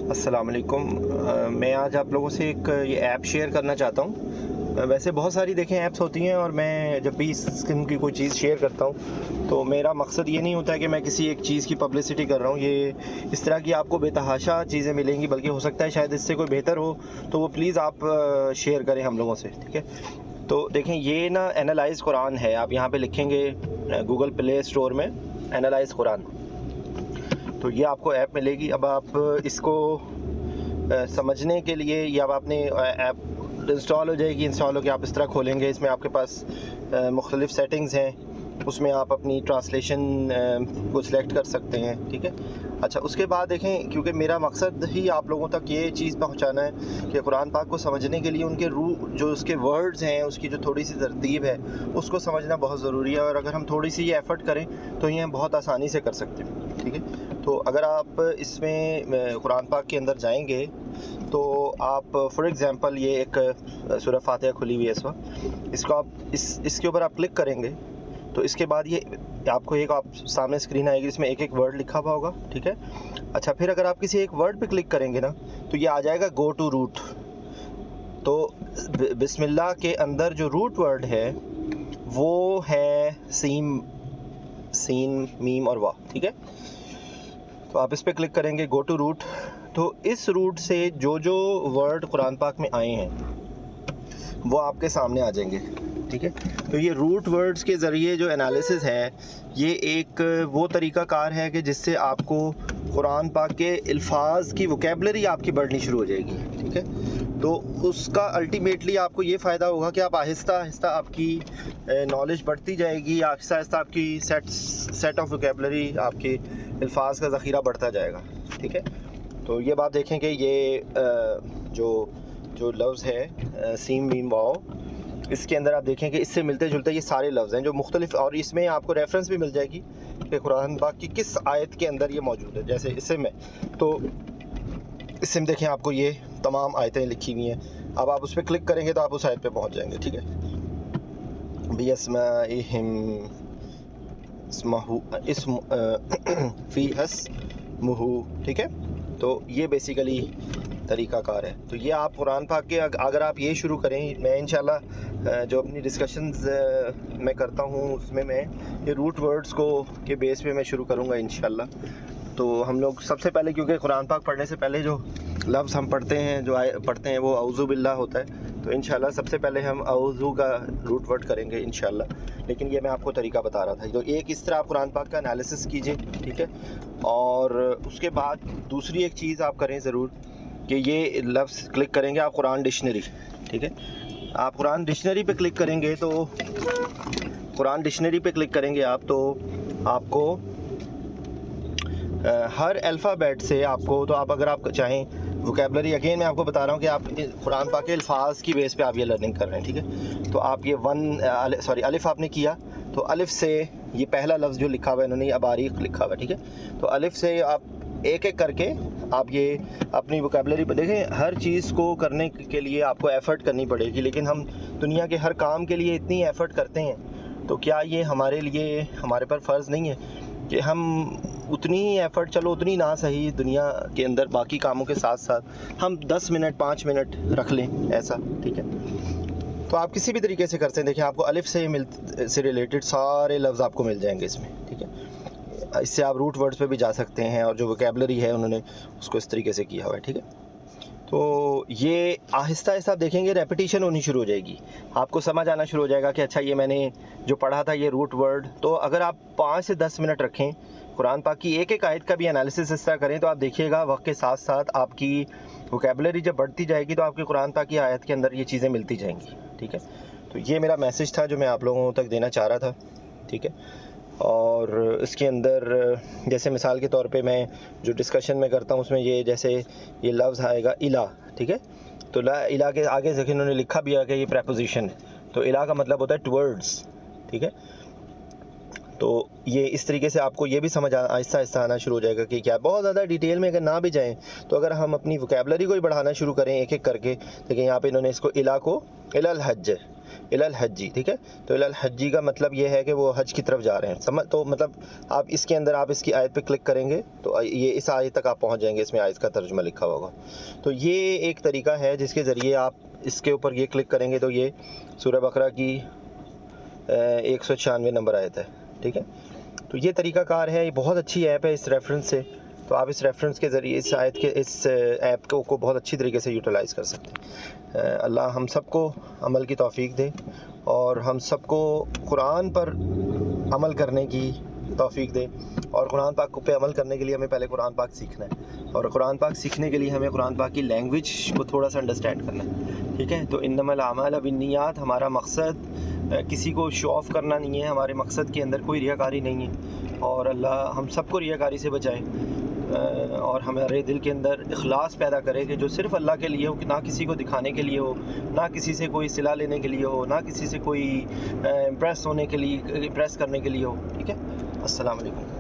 السلام علیکم۔ میں آج آپ لوگوں سے ایک یہ ایپ شیئر کرنا چاہتا ہوں۔ ویسے بہت ساری دیکھیں ایپس ہوتی ہیں، اور میں جب بھی اس قسم کی کوئی چیز شیئر کرتا ہوں تو میرا مقصد یہ نہیں ہوتا ہے کہ میں کسی ایک چیز کی پبلسٹی کر رہا ہوں۔ یہ اس طرح کی آپ کو بے تحاشا چیزیں ملیں گی، بلکہ ہو سکتا ہے شاید اس سے کوئی بہتر ہو، تو وہ پلیز آپ شیئر کریں ہم لوگوں سے، ٹھیک ہے؟ تو دیکھیں، یہ نا اینالائز قرآن ہے۔ آپ یہاں پہ لکھیں گے گوگل پلے اسٹور میں اینالائز قرآن، تو یہ آپ کو ایپ ملے گی۔ اب آپ اس کو سمجھنے کے لیے، یا اب آپ نے ایپ انسٹال ہو جائے گی، انسٹال ہو کے آپ اس طرح کھولیں گے۔ اس میں آپ کے پاس مختلف سیٹنگز ہیں، اس میں آپ اپنی ٹرانسلیشن کو سلیکٹ کر سکتے ہیں، ٹھیک ہے؟ اچھا، اس کے بعد دیکھیں، کیونکہ میرا مقصد ہی آپ لوگوں تک یہ چیز پہنچانا ہے کہ قرآن پاک کو سمجھنے کے لیے ان کے جو اس کے ورڈز ہیں، اس کی جو تھوڑی سی ترتیب ہے، اس کو سمجھنا بہت ضروری ہے۔ اور اگر ہم تھوڑی سی یہ ایفرٹ کریں تو یہ ہم بہت آسانی سے کر سکتے ہیں، ٹھیک ہے؟ تو اگر آپ اس میں قرآن پاک کے اندر جائیں گے تو آپ فار ایگزامپل یہ ایک سورہ فاتحہ کھلی ہوئی ہے اس وقت، اس کو آپ اس کے اوپر آپ کلک کریں گے تو اس کے بعد یہ آپ کو ایک سامنے اسکرین آئے گی، اس میں ایک ایک ورڈ لکھا ہوا ہوگا، ٹھیک ہے؟ اچھا، پھر اگر آپ کسی ایک ورڈ پہ کلک کریں گے نا تو یہ آ جائے گا گو ٹو روٹ۔ تو بسم اللہ کے اندر جو روٹ ورڈ ہے وہ ہے سین میم اور وا، ٹھیک ہے؟ تو آپ اس پہ کلک کریں گے گو ٹو روٹ، تو اس روٹ سے جو ورڈ قرآن پاک میں آئے ہیں وہ آپ کے سامنے آ جائیں گے، ٹھیک ہے؟ تو یہ روٹ ورڈز کے ذریعے جو انالیسس ہے، یہ ایک وہ طریقہ کار ہے کہ جس سے آپ کو قرآن پاک کے الفاظ کی ووکیبلری آپ کی بڑھنی شروع ہو جائے گی، ٹھیک ہے؟ تو اس کا الٹیمیٹلی آپ کو یہ فائدہ ہوگا کہ آپ آہستہ آہستہ آپ کی نالج بڑھتی جائے گی، آہستہ آہستہ آپ کی سیٹ آف ووکیبلری، آپ کے الفاظ کا ذخیرہ بڑھتا جائے گا، ٹھیک ہے؟ تو یہ بات دیکھیں کہ یہ جو لفظ ہے سیم میم واؤ، اس کے اندر آپ دیکھیں کہ اس سے ملتے جلتے یہ سارے لفظ ہیں جو مختلف، اور اس میں آپ کو ریفرنس بھی مل جائے گی کہ قرآن پاک کی کس آیت کے اندر یہ موجود ہے۔ جیسے اس میں تو اس میں دیکھیں آپ کو یہ تمام آیتیں لکھی ہوئی ہیں۔ اب آپ اس پہ کلک کریں گے تو آپ اس آیت پہ پہنچ جائیں گے، ٹھیک ہے؟ بِأَسْمَائِهِمْ فی اسمہ، ٹھیک ہے؟ تو یہ بیسیکلی طریقہ کار ہے۔ تو یہ آپ قرآن پاک کے اگر آپ یہ شروع کریں، میں انشاءاللہ جو اپنی ڈسکشنز میں کرتا ہوں اس میں یہ روٹ ورڈز کو کے بیس پہ میں شروع کروں گا انشاءاللہ۔ تو ہم لوگ سب سے پہلے، کیونکہ قرآن پاک پڑھنے سے پہلے جو لفظ ہم پڑھتے ہیں وہ اعوذ باللہ ہوتا ہے، تو انشاءاللہ سب سے پہلے ہم اعوذ کا روٹ ورڈ کریں گے انشاءاللہ۔ لیکن یہ میں آپ کو طریقہ بتا رہا تھا۔ تو ایک اس طرح آپ قرآن پاک کا انالیسس کیجئے، ٹھیک ہے؟ اور اس کے بعد دوسری ایک چیز آپ کریں ضرور کہ یہ لفظ کلک کریں گے آپ قرآن ڈکشنری، ٹھیک ہے؟ آپ قرآن ڈکشنری پہ کلک کریں گے تو آپ کو ہر الفابیٹ سے آپ کو، تو آپ اگر آپ چاہیں ووکیبلری، اگین میں آپ کو بتا رہا ہوں کہ آپ قرآن پاک کے الفاظ کی بیس پہ آپ یہ لرننگ کر رہے ہیں، ٹھیک ہے؟ تو آپ یہ الف آپ نے کیا، تو الف سے یہ پہلا لفظ جو لکھا ہوا ہے، انہوں نے اباریق لکھا ہوا ہے، ٹھیک ہے؟ تو الف سے آپ ایک ایک کر کے آپ یہ اپنی ووکیبلری پہ دیکھیں۔ ہر چیز کو کرنے کے لیے آپ کو ایفرٹ کرنی پڑے گی، لیکن ہم دنیا کے ہر کام کے لیے اتنی ایفرٹ کرتے ہیں، تو کیا یہ ہمارے پر فرض نہیں ہے کہ ہم اتنی ہی ایفرٹ، چلو اتنی نہ صحیح، دنیا کے اندر باقی کاموں کے ساتھ ساتھ ہم 10 منٹ 5 منٹ رکھ لیں ایسا، ٹھیک ہے؟ تو آپ کسی بھی طریقے سے کرتے ہیں، دیکھیں آپ کو الف سے ریلیٹڈ سارے لفظ آپ کو مل جائیں گے اس میں، ٹھیک ہے؟ اس سے آپ روٹ ورڈز پہ بھی جا سکتے ہیں، اور جو ووکیبلری ہے انہوں نے اس کو اس طریقے سے کیا ہوا ہے، ٹھیک ہے؟ تو یہ آہستہ آہستہ آپ دیکھیں گے ریپیٹیشن ہونی شروع ہو جائے گی، آپ کو سمجھ آنا شروع ہو جائے گا کہ اچھا یہ میں نے جو پڑھا تھا یہ روٹ ورڈ۔ تو اگر آپ 5 سے 10 منٹ رکھیں، قرآن پاک کی ایک ایک آیت کا بھی انالیسس اس طرح کریں، تو آپ دیکھیے گا وقت کے ساتھ ساتھ آپ کی ووکیبلری جب بڑھتی جائے گی تو آپ کی قرآن پاک کی آیت کے اندر یہ چیزیں ملتی جائیں گی، ٹھیک ہے؟ تو یہ میرا میسج تھا جو میں آپ لوگوں تک دینا چاہ رہا تھا، ٹھیک ہے؟ اور اس کے اندر جیسے مثال کے طور پہ میں جو ڈسکشن میں کرتا ہوں اس میں جیسے یہ لفظ آئے گا الہ، ٹھیک ہے؟ تو الہ کے آگے سے انہوں نے لکھا بھی ہے کہ یہ پریپوزیشن ہے، تو الہ کا مطلب ہوتا ہے ٹورڈز، ٹھیک ہے؟ تو یہ اس طریقے سے آپ کو یہ بھی سمجھ آہستہ آہستہ آنا شروع ہو جائے گا کہ کیا بہت زیادہ ڈیٹیل میں اگر نہ بھی جائیں تو اگر ہم اپنی وکیبلری کو ہی بڑھانا شروع کریں ایک ایک کر کے. دیکھیں یہاں پہ انہوں نے اس کو الا کو الالحج الالحجی, ٹھیک ہے. تو الالحجی کا مطلب یہ ہے کہ وہ حج کی طرف جا رہے ہیں. تو مطلب آپ اس کے اندر آپ اس کی آیت پہ کلک کریں گے تو یہ اس آیت تک آپ پہنچ جائیں گے, اس میں آیت کا ترجمہ لکھا ہوگا. تو یہ ایک طریقہ ہے جس کے ذریعے آپ اس کے اوپر یہ کلک کریں گے تو یہ سورہ بقرہ کی 196 نمبر آیت ہے, ٹھیک ہے. تو یہ طریقہ کار ہے, یہ بہت اچھی ایپ ہے اس ریفرنس سے. تو آپ اس ریفرنس کے ذریعے اس آیت کے اس ایپ کو بہت اچھی طریقے سے یوٹیلائز کر سکتے ہیں. اللہ ہم سب کو عمل کی توفیق دے اور ہم سب کو قرآن پر عمل کرنے کی توفیق دے. اور قرآن پاک پہ عمل کرنے کے لیے ہمیں پہلے قرآن پاک سیکھنا ہے, اور قرآن پاک سیکھنے کے لیے ہمیں قرآن پاک کی لینگویج کو تھوڑا سا انڈرسٹینڈ کرنا ہے, ٹھیک ہے. تو انما الاعمال بالنیات, ہمارا مقصد کسی کو شو آف کرنا نہیں ہے, ہمارے مقصد کے اندر کوئی ریاکاری نہیں ہے. اور اللہ ہم سب کو ریاکاری سے بچائے اور ہمارے دل کے اندر اخلاص پیدا کرے کہ جو صرف اللہ کے لیے ہو, کہ نہ کسی کو دکھانے کے لیے ہو, نہ کسی سے کوئی صلہ لینے کے لیے ہو, نہ کسی سے کوئی امپریس ہونے کے لیے, امپریس کرنے کے لیے ہو, ٹھیک ہے. السلام علیکم.